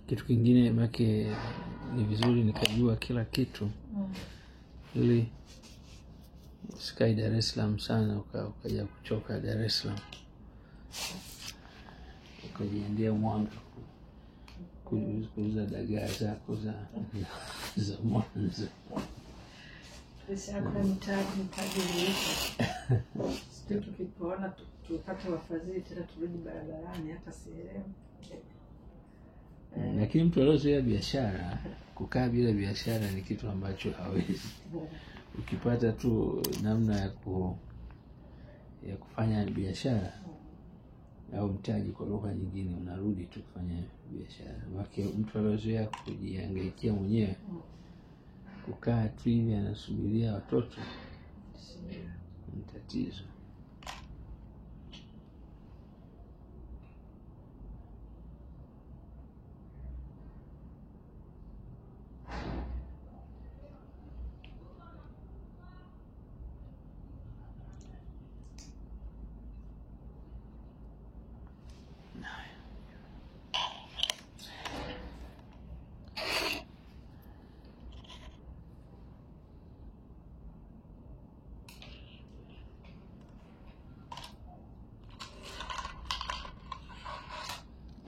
Kitu kingine make ni vizuri nikajua kila kitu. Ili usikae Dar es Salaam sana ukaja kuchoka Dar es Salaam. Ukajiendea Mwanga kuuza dagaa zako za Mwanza. Sasa kuna mtaji sisi tukipoona tupate wafadhili tena turudi barabarani hata sielewi. Lakini mtu aliyozoea biashara, kukaa bila biashara ni kitu ambacho hawezi. Ukipata tu namna ya kufanya biashara au mtaji kwa lugha nyingine, unarudi tu kufanya biashara. Wake mtu aliyozoea kujihangaikia mwenyewe, kukaa tu hivi anasubiria watoto, ni tatizo.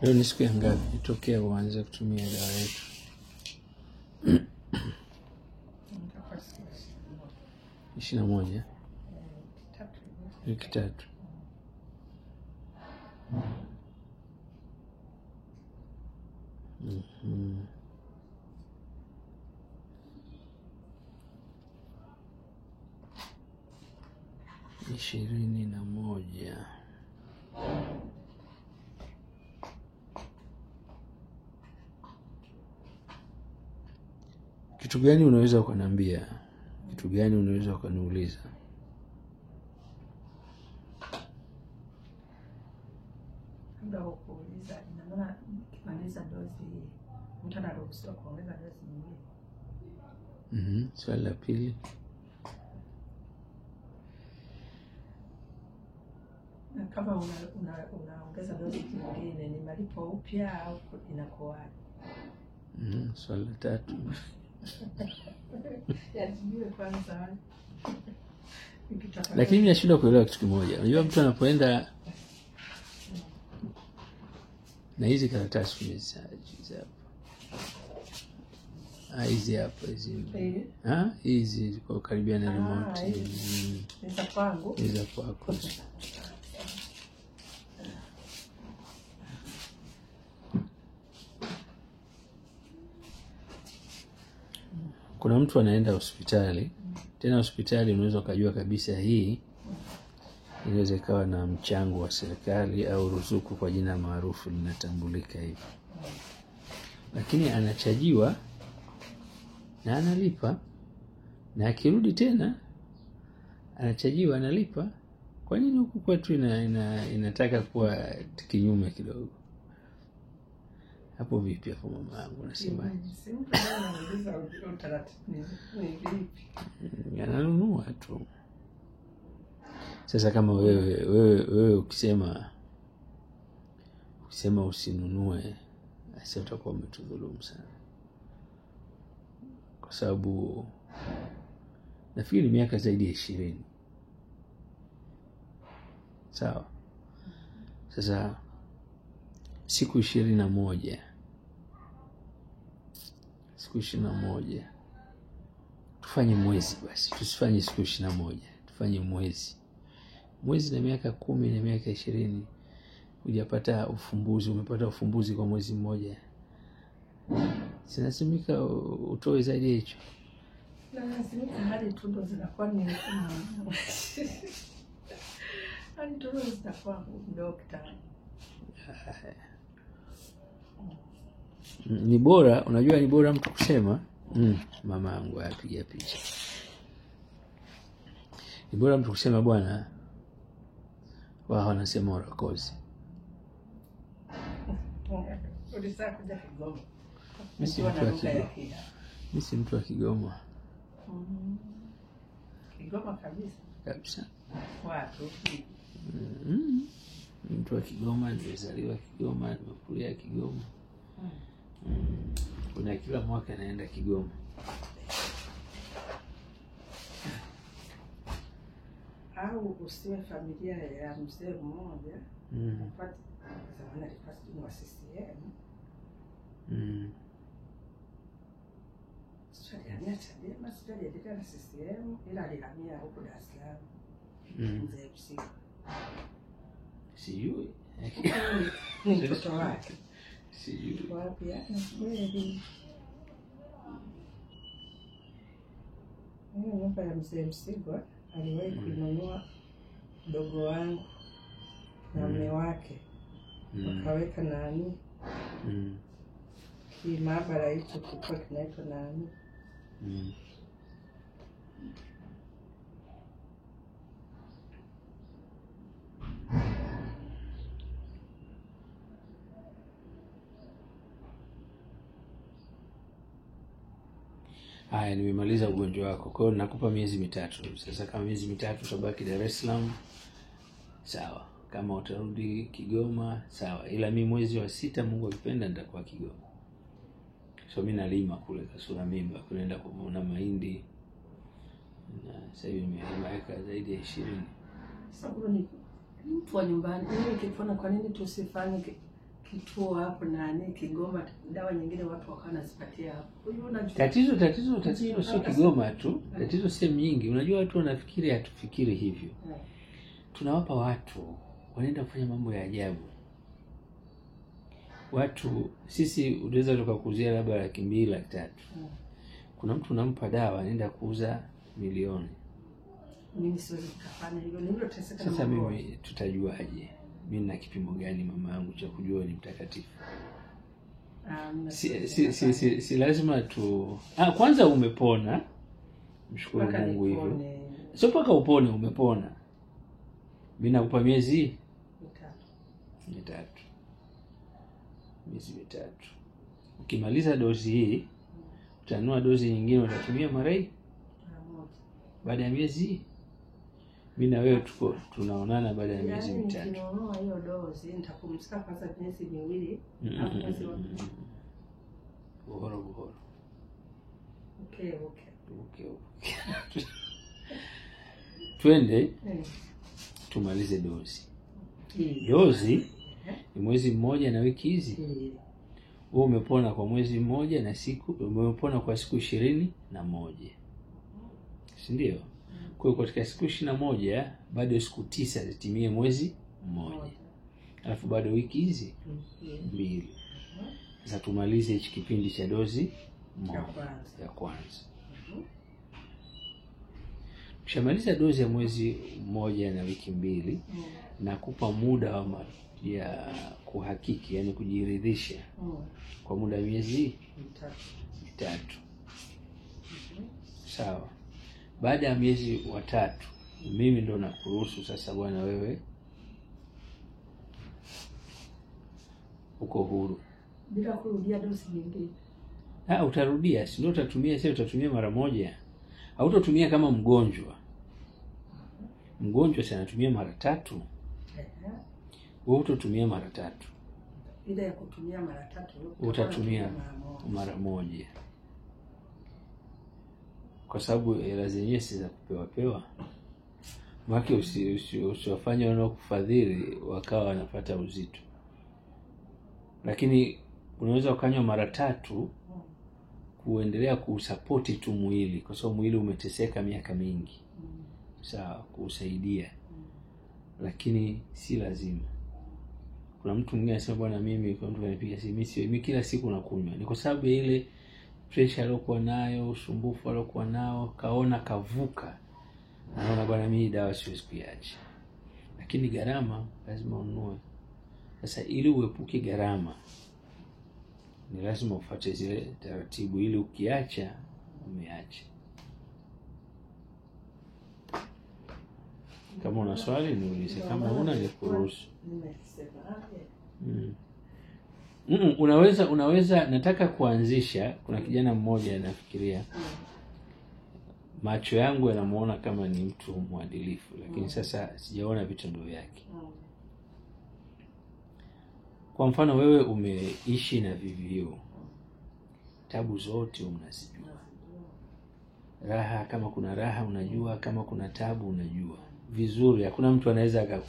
Leo ni siku ya ngapi itokea uanze kutumia dawa yetu? Ishina moja. Wiki 3. Ishirini na moja. Kitu gani unaweza ukaniambia? Kitu gani unaweza ukaniuliza? Ndio kuuliza ina maana kimaliza dozi mtu anaruhusiwa kuongeza dozi nyingine. Swali la pili. Na kama unaongeza dozi nyingine ni malipo upya au inakuwa? Swali la 3. Yajibiwe kwanza. Lakini ninashindwa kuelewa kitu kimoja. Unajua mtu anapoenda na hizi karatasi hizi hapa. Hizi hapa hizi. Hizi kwa karibia na remote. Ni za kwangu. Ni za kwako. Kuna mtu anaenda hospitali, tena hospitali unaweza kujua kabisa hii inaweza ikawa na mchango wa serikali au ruzuku kwa jina maarufu linatambulika hivi. Lakini anachajiwa na analipa, na akirudi tena anachajiwa analipa. Kwa nini huku kwetu inataka kuwa kinyume kidogo? Hapo vipi hapo mama yangu unasema? Ananunua tu. Sasa kama wewe ukisema usinunue, sasa utakuwa umetudhulumu sana. Kwa sababu nafikiri miaka zaidi ya 20. Sawa. Sasa siku 21. Siku 21. Tufanye mwezi basi. Tusifanye siku 21. Tufanye mwezi. Mwezi na miaka 10 na miaka 20. Hujapata ufumbuzi, umepata ufumbuzi kwa mwezi mmoja. Sinasimika utoe zaidi ya hicho. Lazima hadi tundo zinakuwa ni hadi tundo zitakuwa dokta. Ni bora, unajua ni bora mtu kusema mama yangu apiga picha. Ni bora mtu kusema bwana wao wanasema urakozi. Ulitaka kuja Kigoma. Mimi si mtu wa Kigoma. Kigoma kabisa. Kabisa. Watu. Mtu wa Kigoma, nilizaliwa Kigoma, nimekulia Kigoma. Kuna kila mwaka naenda Kigoma. Au usiwe familia ya mzee mmoja. Kwa zamani alikuwa wa CCM. Sasa alihamia Chadema, sasa aliendelea na CCM, ila alihamia huko Dar es Salaam. Mzee Msigo. Sijui. Ni mtoto wake. Sijui. Wapi ya? Kweli. Nyumba ya Mzee Msigwa aliwahi kununua mdogo wangu na mume wake. Wakaweka nani? Kimaabara hicho kilikuwa kinaitwa nani? Haya, nimemaliza ugonjwa wako. Kwa hiyo nakupa miezi 3. Sasa kama miezi 3 utabaki Dar es Salaam, sawa. Kama utarudi Kigoma, sawa. Ila mimi mwezi wa 6 Mungu akipenda nitakuwa Kigoma. So mimi nalima kule Kasura Mimba, kunaenda kuvuna mahindi. Na sasa hivi nimeweka zaidi ya 20. Sababu ni mtu wa nyumbani. Mimi kifuana, kwa nini tusifanye kituo hapo nani Kigoma, dawa nyingine watu wakawa wanazipatia hapo. Tatizo sio Kigoma tu. Tatizo sehemu nyingi. Unajua watu wanafikiri hatufikiri hivyo. Tunawapa watu wanaenda kufanya mambo ya ajabu. Watu sisi unaweza tukakuzia labda 200,000 300,000. Kuna mtu unampa dawa anaenda kuuza milioni. Mimi siwezi kufanya hivyo. Ndio teseka. Sasa mimi tutajuaje? Mimi na kipimo gani mama yangu cha kujua ni mtakatifu? Si lazima tu. Kwanza umepona. Mshukuru Mungu hivyo. Sio paka upone, umepona. Mimi nakupa miezi 3. Miezi 3. Ukimaliza dozi hii, utanunua dozi nyingine utatumia mara hii. Baada ya miezi mimi na wewe tunaonana baada ya miezi 3. Nikinunua hiyo dozi nitapumzika kwanza miezi 2. Buhoro. Okay. Twende tumalize dozi. Dozi ni mwezi mmoja na wiki hizi. Wewe umepona kwa mwezi mmoja na siku, umepona kwa siku 21. Si ndio? Kwa hiyo katika siku 21 bado siku 9 zitimie mwezi mmoja. Alafu bado wiki hizi 2. Sasa tumalize hichi kipindi cha dozi ya kwanza. Ukishamaliza dozi ya mwezi mmoja na wiki 2, nakupa muda ya kuhakiki, yani kujiridhisha kwa muda miezi 3. Sawa. Baada ya miezi 3 mimi ndo nakuruhusu sasa bwana wewe uko huru. Bila kurudia dozi nyingine. Utarudia, si ndio utatumia sasa, utatumia mara moja. Hautatumia kama mgonjwa. Mgonjwa sana anatumia mara 3. Wewe utatumia mara 3. Ile ya kutumia mara 3 utatumia mara moja. Kwa sababu hela zenyewe si za kupewa. Maki usiwafanye wanaokufadhili wakawa wanapata uzito. Lakini unaweza ukanywa mara 3 kuendelea kusapoti tu mwili, kwa sababu mwili umeteseka miaka mingi. Sawa, kusaidia. Lakini si lazima. Kuna mtu mwingine anasema bwana mimi kwa mtu ananipiga simu, mimi kila siku nakunywa. Ni kwa sababu ya ile pressure aliyokuwa nayo, usumbufu aliyokuwa nao, kaona kavuka. Naona bwana mimi dawa siwezi kuiacha. Lakini gharama lazima ununue. Sasa ili uepuke gharama ni lazima ufuate zile taratibu, ili ukiacha umeacha. Kama una swali niulize, kama huna nikuruhusu. Unaweza nataka kuanzisha. Kuna kijana mmoja anafikiria, macho yangu yanamuona kama ni mtu mwadilifu, lakini sasa sijaona vitendo vyake. Kwa mfano wewe umeishi na VVU tabu zote unazijua. Raha, kama kuna raha unajua, kama kuna tabu unajua vizuri. Hakuna mtu anaweza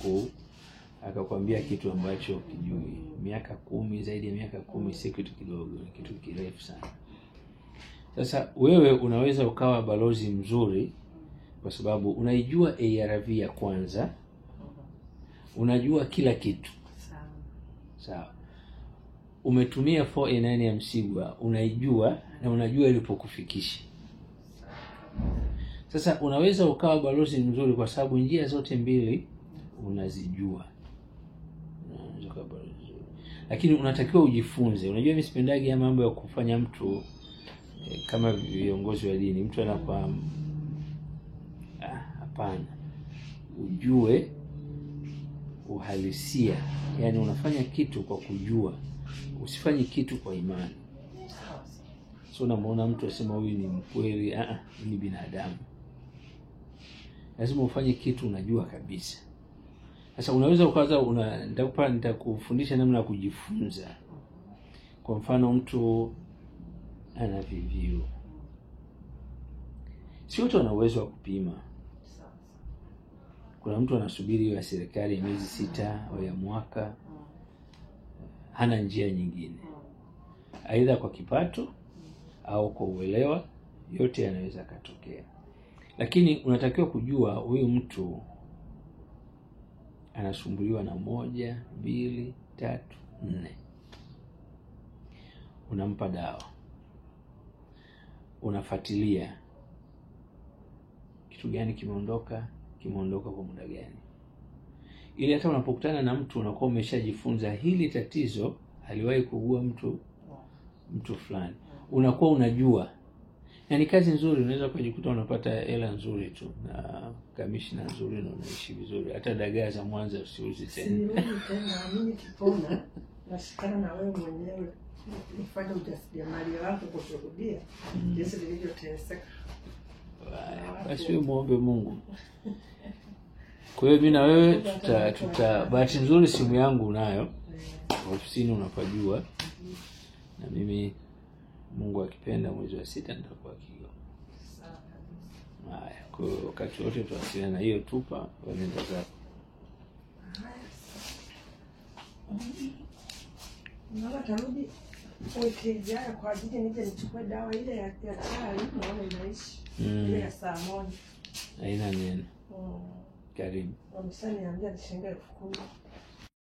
akakwambia kitu ambacho kijui. Miaka 10, zaidi ya miaka 10 si kitu kidogo, ni kitu kirefu sana. Sasa wewe unaweza ukawa balozi mzuri kwa sababu unaijua ARV ya kwanza, unajua kila kitu. Sawa. Umetumia 4A9 ya Msigwa, unaijua na unajua ilipokufikisha. Sasa unaweza ukawa balozi mzuri kwa sababu njia zote mbili unazijua. Lakini unatakiwa ujifunze. Unajua mimi sipendagi ya mambo ya kufanya mtu kama viongozi wa dini. Mtu anakuwa hapana. Ujue uhalisia. Yaani unafanya kitu kwa kujua. Usifanye kitu kwa imani. So unamuona mtu asema huyu ni mkweli, ni binadamu. Lazima ufanye kitu unajua kabisa. Sasa unaweza ukaanza nitakufundisha namna ya kujifunza. Kwa mfano mtu ana VVU. Si wote wana uwezo wa kupima. Kuna mtu anasubiri ya serikali miezi 6 au ya mwaka. Hana njia nyingine. Aidha kwa kipato au kwa uelewa, yote yanaweza katokea. Lakini unatakiwa kujua huyu mtu anasumbuliwa na 1, 2, 3, 4. Unampa dawa. Unafuatilia kitu gani kimeondoka kwa muda gani. Ili hata unapokutana na mtu unakuwa umeshajifunza hili tatizo aliwahi kuugua mtu fulani. Unakuwa unajua. Na ni kazi nzuri, unaweza kujikuta unapata hela nzuri tu na kamishna nzuri na unaishi vizuri. Hata dagaa za Mwanza usiuzi tena. Mimi kipona nashikana na wewe mwenyewe. Nifanye ujasiriamali wako kushuhudia jinsi nilivyoteseka. Basi wewe muombe Mungu. Kwa hiyo mimi na wewe bahati nzuri simu yangu unayo. Ofisini unapajua. Na mimi Mungu akipenda mwezi wa 6 nitakuwa Kigoma. Haya, kwa wakati wote tuwasiliana, hiyo tupa wanaenda zako. Mama tarudi wiki ijayo kwa ajili nije nichukue dawa ile ya chai, naona inaishi. Ile ya saa 1. Haina neno. Karibu. Wamesaniambia ni shilingi 10,000.